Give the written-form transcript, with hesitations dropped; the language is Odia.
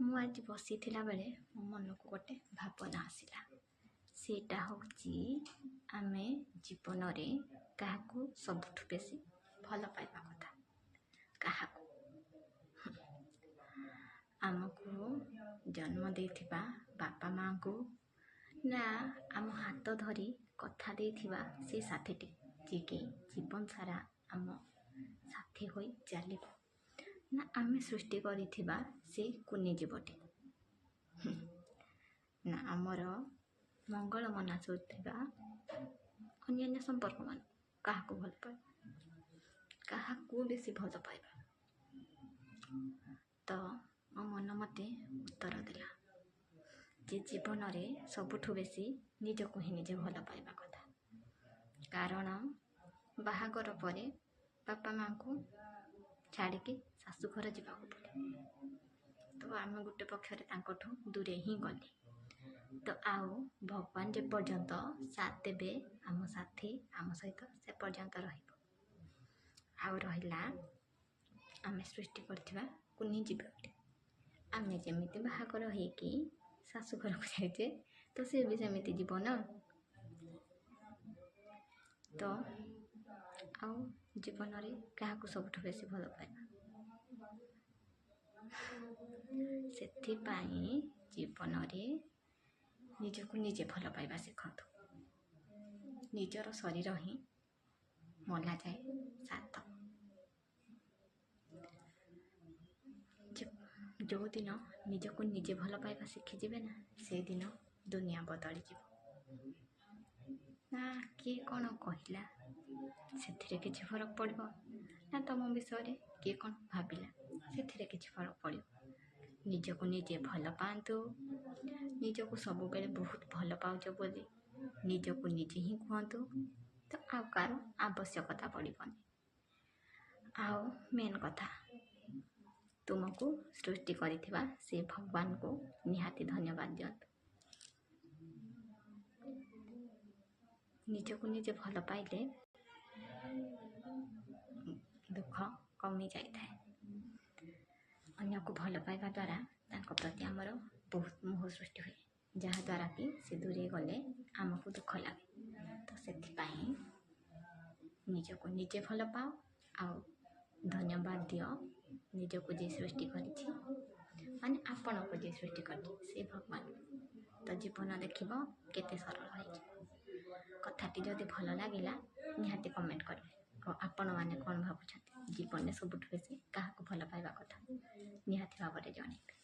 ମୁଁ ଆଜି ବସିଥିଲା ବେଳେ ମୋ ମନକୁ ଗୋଟେ ଭାବନା ଆସିଲା। ସେଇଟା ହେଉଛି ଆମେ ଜୀବନରେ କାହାକୁ ସବୁଠୁ ବେଶୀ ଭଲ ପାଇବା କଥା। କାହାକୁ? ଆମକୁ ଜନ୍ମ ଦେଇଥିବା ବାପା ମାଆଙ୍କୁ, ନା ଆମ ହାତ ଧରି କଥା ଦେଇଥିବା ସେ ସାଥୀଟି ଯିଏକି ଜୀବନ ସାରା ଆମ ସାଥୀ ହୋଇ ଚାଲିବ, ନା ଆମେ ସୃଷ୍ଟି କରିଥିବା ସେ କୁନି ଜୀବଟି, ନା ଆମର ମଙ୍ଗଳ ମନାସୁଥିବା ଅନ୍ୟାନ୍ୟ ସମ୍ପର୍କମାନ। କାହାକୁ ଭଲ ପାଇବା? କାହାକୁ ବେଶୀ ଭଲ ପାଇବା? ତ ମୋ ମନ ମୋତେ ଉତ୍ତର ଦେଲା ଯେ ଜୀବନରେ ସବୁଠୁ ବେଶୀ ନିଜକୁ ହିଁ ନିଜେ ଭଲ ପାଇବା କଥା। କାରଣ ବାହାଘର ପରେ ବାପା ମାଆଙ୍କୁ ଛାଡ଼ିକି ଶାଶୁଘର ଯିବାକୁ ପଡ଼େ। ତ ଆମେ ଗୋଟେ ପକ୍ଷରେ ତାଙ୍କଠୁ ଦୂରେଇ ହିଁ ଗଲେ। ତ ଆଉ ଭଗବାନ ଯେ ପର୍ଯ୍ୟନ୍ତ ସାଥ ଦେବେ, ଆମ ସାଥୀ ଆମ ସହିତ ସେ ପର୍ଯ୍ୟନ୍ତ ରହିବ। ଆଉ ରହିଲା ଆମେ ସୃଷ୍ଟି କରିଥିବା କୁନି ଜୀବଟି। ଆମେ ଯେମିତି ବାହାଘର ହେଇକି ଶାଶୁଘରକୁ ଯାଇଛେ, ତ ସେ ବି ସେମିତି ଯିବ ନା। ତ ଆଉ ଜୀବନରେ କାହାକୁ ସବୁଠୁ ବେଶୀ ଭଲ ପାଇବା? ସେଥିପାଇଁ ଜୀବନରେ ନିଜକୁ ନିଜେ ଭଲ ପାଇବା ଶିଖନ୍ତୁ। ନିଜର ଶରୀର ହିଁ ମଲା ଯାଏ ସାଥ। ଯେଉଁଦିନ ନିଜକୁ ନିଜେ ଭଲ ପାଇବା ଶିଖିଯିବେ ନା, ସେଇଦିନ ଦୁନିଆ ବଦଳିଯିବ। ନା କିଏ କ'ଣ କହିଲା ସେଥିରେ କିଛି ଫରକ ପଡ଼ିବ, ନା ତମ ବିଷୟରେ କିଏ କ'ଣ ଭାବିଲା ସେଥିରେ କିଛି ଫରକ ପଡ଼ିବ। ନିଜକୁ ନିଜେ ଭଲ ପାଆନ୍ତୁ। ନିଜକୁ ସବୁବେଳେ ବହୁତ ଭଲ ପାଉଛ ବୋଲି ନିଜକୁ ନିଜେ ହିଁ କୁହନ୍ତୁ। ତ ଆଉ କାହାର ଆବଶ୍ୟକତା ପଡ଼ିବନି। ଆଉ ମେନ୍ କଥା, ତୁମକୁ ସୃଷ୍ଟି କରିଥିବା ସେ ଭଗବାନଙ୍କୁ ନିହାତି ଧନ୍ୟବାଦ ଦିଅନ୍ତୁ। ନିଜକୁ ନିଜେ ଭଲ ପାଇଲେ ଦୁଃଖ କମି ଯାଇଥାଏ। ଅନ୍ୟକୁ ଭଲ ପାଇବା ଦ୍ୱାରା ତାଙ୍କ ପ୍ରତି ଆମର ବହୁତ ମୋହ ସୃଷ୍ଟି ହୁଏ, ଯାହାଦ୍ୱାରା କି ସେ ଦୂରେଇ ଗଲେ ଆମକୁ ଦୁଃଖ ଲାଗେ। ତ ସେଥିପାଇଁ ନିଜକୁ ନିଜେ ଭଲ ପାଅ, ଆଉ ଧନ୍ୟବାଦ ଦିଅ ନିଜକୁ ଯିଏ ସୃଷ୍ଟି କରିଛି, ମାନେ ଆପଣଙ୍କୁ ଯିଏ ସୃଷ୍ଟି କରିଛି ସେ ଭଗବାନ। ତ ଜୀବନ ଦେଖିବ କେତେ ସରଳ ହେଇଛି। କଥାଟି ଯଦି ଭଲ ଲାଗିଲା ନିହାତି କମେଣ୍ଟ କରିବେ। ଆଉ ଆପଣମାନେ କ'ଣ ଭାବୁଛନ୍ତି ଜୀବନରେ ସବୁଠୁ ବେଶୀ କାହାକୁ ଭଲ ପାଇବା କଥା ନିହାତି ଭାବରେ ଜଣେଇବେ।